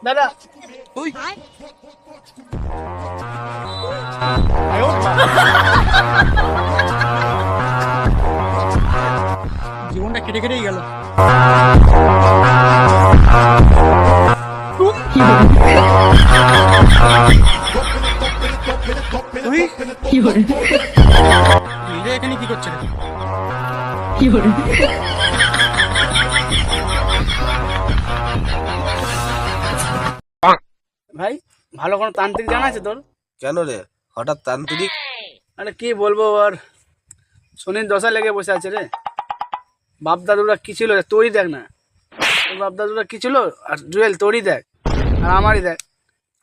দাদা ওই জীবনটা কেটে কেটেই গেল। এখানে কি করছে? ভাই ভালো কোনো তান্ত্রিক জানা আছে তোর? কেন রে হঠাৎ তান্ত্রিক? আরে কি বলবো, আর শনির দশা লেগে বসে আছে রে। বাপ দাদুরা কি ছিল তোরই দেখ না, তোর বাপ দাদুরা কি ছিল, আর জুয়েল তোরই দেখ আর আমারই দেখ,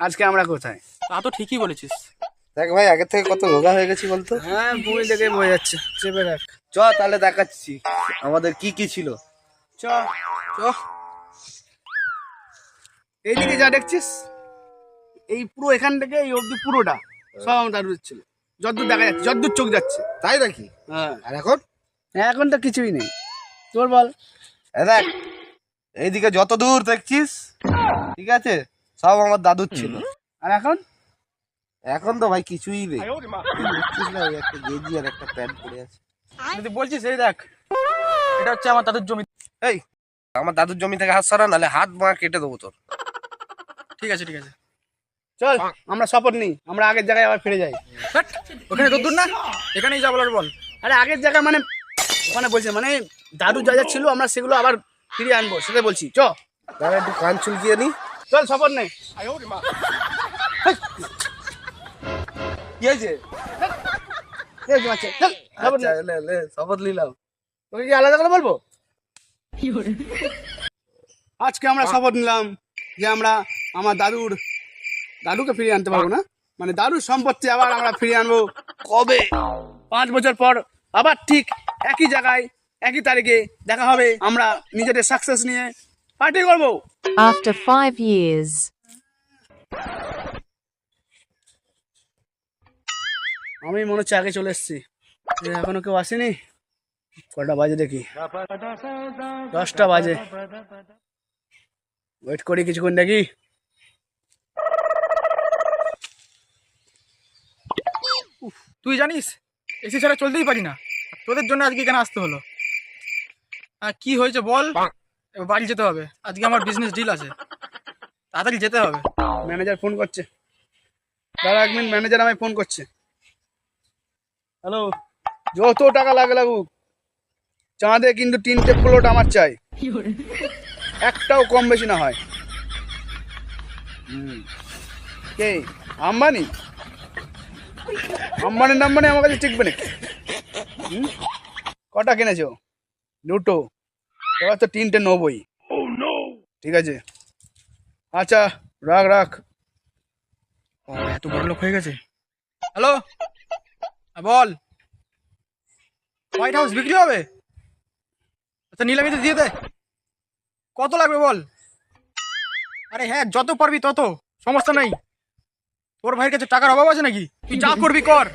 আজকে আমরা কোথায়। তা তো ঠিকই বলেছিস। দেখ ভাই আগের থেকে কত রোগা হয়ে গেছি বলতো। হ্যাঁ বই দেখে বোঝা যাচ্ছে, চেপে রাখ। চ তাহলে দেখাচ্ছি আমাদের কি কি ছিল। চ চ, এইদিকে যা দেখছিস, এই পুরো এখান থেকে এই অবধি পুরোটা সব আমার দাদুর ছিল, যতদূর দেখা যাচ্ছে, যতদূর চোখ যাচ্ছে। তাই নাকি? হ্যাঁ, আর এখন? এখন তো কিছুই নেই। তোর বল। দেখ এইদিকে যত দূর দেখছিস, ঠিক আছে, সব আমার দাদুর ছিল। আর এখন? এখন তো ভাই কিছুই নেই। দেখছিস না ওই একটা গেঞ্জি আর একটা প্যান্ট পরে আছে। যদি বলছিস এই দেখ, এটা হচ্ছে আমার দাদুর জমি। এই আমার দাদুর জমি থেকে হাত সরা, নাহলে হাত মা কেটে দেবো তোর। ঠিক আছে ঠিক আছে, চল আমরা শপথ নিই, আমরা আগের জায়গায় আবার ফিরে যাই। বাট ওখানে তো দূর না, এখানেই যা বলার বল। আরে আগের জায়গা মানে ওখানে বলছে, মানে দাদু যা যা ছিল আমরা সেগুলো আবার ফিরিয়ে আনবো, সেটাই বলছি। চ তাহলে একটু কান চুলকিয়ে নি। চল শপথ নেই। কি হয়েছে? শপথ নে। শপথ নিলাম। তোকে কি আলাদা করে বলবো? আজকে আমরা শপথ নিলাম যে আমরা আমার দাদুকে ফিরিয়ে আনতে পারবো না, মানে দাদুর সম্পত্তি আবার আমরা ফিরিয়ে আনবো। কবে? 5 বছর পর আবার ঠিক একই জায়গায় একই তারিখে দেখা হবে, আমরা নিজেদের সাকসেস নিয়ে পার্টি করবো। After 5 years. আমি মনে হচ্ছে আগে চলে এসেছি, এখনো কেউ আসেনি। কটা বাজে দেখি, 10টা বাজে। ওয়েট করি কিছুক্ষণ দেখি। তুই জানিস এসি ছাড়া চলতেই পারি না, তোদের জন্য আজকে এখানে আসতে হলো। কি হয়েছে বল? এবার বাড়ি যেতে হবে, আজকে আমার বিজনেস ডিল আছে, তাড়াতাড়ি যেতে হবে। ম্যানেজার ফোন করছে, দাঁড়া 1 মিনিট, ম্যানেজার আমায় ফোন করছে। হ্যালো, যত টাকা লাগুক চাঁদে কিন্তু 3টে প্লট আমার চাই, একটাও কম বেশি না হয়। কে আম্বানি? আম্বানি নাম্বানি আমার কাছে টিকবে নাকি? কটা কিনেছো? 2টো, এবার তো 3টে নেবই। ঠিক আছে, আচ্ছা রাখ রাখ। এত বড় লোক হয়ে গেছে। হ্যালো, বল। হোয়াইট হাউস বিক্রি হবে? আচ্ছা নিলামিতে দিয়ে দে। কত লাগবে বল? আরে হ্যাঁ, যত পারবি তত, সমস্যা নেই। তোর ভাইয়ের কাছে টাকার অভাব আছে নাকি? তুই যা করবি কর।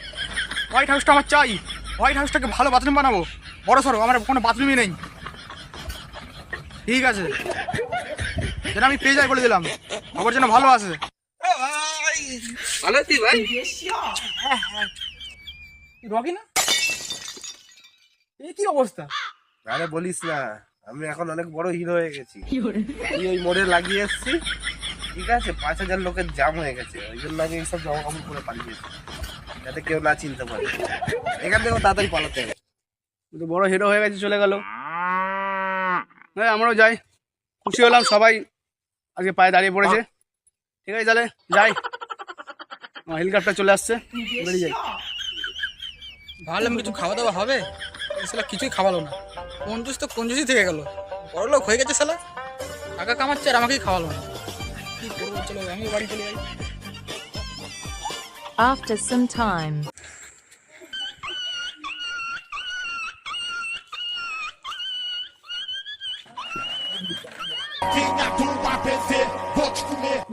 হোয়াইট হাউসটা আমার চাই, হোয়াইট হাউসটাকে ভালো বাথরুম বানাবো, বড় সড়ো, আমার কোনো বাথরুমই নেই। ঠিক আছে, যেটা আমি পেয়ে যাই বলে দিলাম, খবর যেন ভালো আছে। ভালো আছি ভাই। রকি না? এই কি অবস্থা? আরে বলিস না, আমি এখন অনেক বড় হিরো হয়ে গেছি। তুই ওই মোড়ে লাগিয়ে এসছি, ঠিক আছে, 5000 লোকের জাম হয়ে গেছে, ওই জন্য আমি এইসব জামা কাপড় করে পালিয়েছি, যাতে কেউ না চিনতে পারে। এখান থেকেও তাড়াতাড়ি পালাতে হবে। তো বড় হিরো হয়ে গেছে, চলে গেল। হ্যাঁ আমরাও যাই, খুশি হলাম সবাই আজকে পায়ে দাঁড়িয়ে পড়েছে। ঠিক আছে তাহলে যাই, হেলিকপ্টার চলে আসছে, বেরিয়ে যাই। ভাবলাম কিছু খাওয়া দাওয়া হবে, শালা কিছুই খাওয়ালো না। কঞ্জুস তো কঞ্জুসই থেকে গেল, বড় লোক হয়ে গেছে শালা, টাকা কামাচ্ছে আর আমাকেই খাওয়ালো না। কি করবো, চলো আমি বাড়ি চলে যাই। After some time.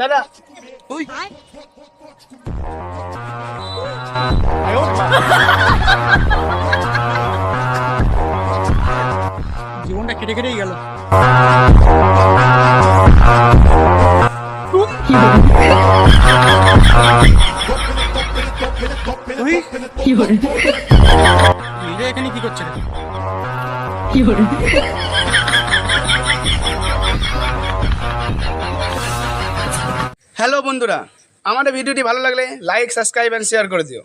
দাদা ওই জীবনটা কেটে কেটেই গেল। তুই নিজে এখানে কি করছে রে? হ্যালো বন্ধুরা, আমাদের ভিডিওটি ভালো লাগলে লাইক, সাবস্ক্রাইব অ্যান্ড শেয়ার করে দিও।